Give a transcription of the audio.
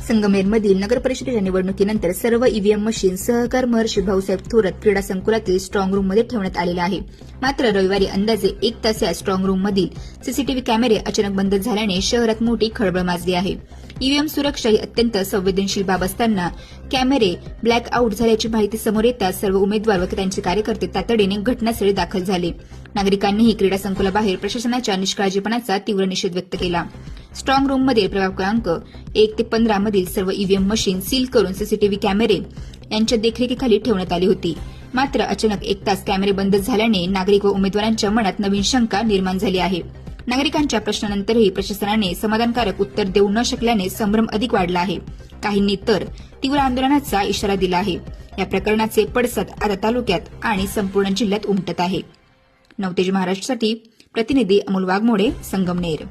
संगमनेरमधील नगर परिषदेच्या निवडणुकीनंतर सर्व ईव्हीएम मशीन सहकार महर्षी भाऊसाहेब थोरात क्रीडा संकुलातील स्ट्रॉंग रूममध्ये ठेवण्यात आलेले आहे. मात्र रविवारी अंदाजे 1 तास या स्ट्रॉंग रूममधील सीसीटीव्ही कॅमेरे अचानक बंद झाल्याने शहरात मोठी खळबळ माजली आहे. ईव्हीएम सुरक्षा ही अत्यंत संवेदनशील बाब असताना कॅमेरे ब्लॅक आउट झाल्याची माहिती समोर येताच सर्व उमेदवार व त्यांचे कार्यकर्ते तातडीने घटनास्थळी दाखल झाले. नागरिकांनीही क्रीडा संकुलाबाहेर प्रशासनाच्या निष्काळजीपणाचा तीव्र निषेध व्यक्त केला. स्ट्रॉंग रूममध्ये प्रभाग क्रमांक 1 ते 15 मधील सर्व ईव्हीएम मशीन सील करून सीसीटीव्ही कॅमेरे यांच्या देखरेखीखाली ठेवण्यात आली होती. मात्र अचानक 1 तास कॅमेरे बंद झाल्याने नागरिक व उमेदवारांच्या मनात नवीन शंका निर्माण झाली आहे. नागरिकांच्या प्रश्नानंतरही प्रशासनाने समाधानकारक उत्तर देऊ न शकल्याने संभ्रम अधिक वाढला आहे. काहींनी तर तीव्र आंदोलनाचा इशारा दिला आहे. या प्रकरणाचे पडसाद आता तालुक्यात आणि संपूर्ण जिल्ह्यात उमटत आहे. नवतेज महाराष्ट्रासाठी प्रतिनिधी अमोल वाघमोडे, संगमनेर.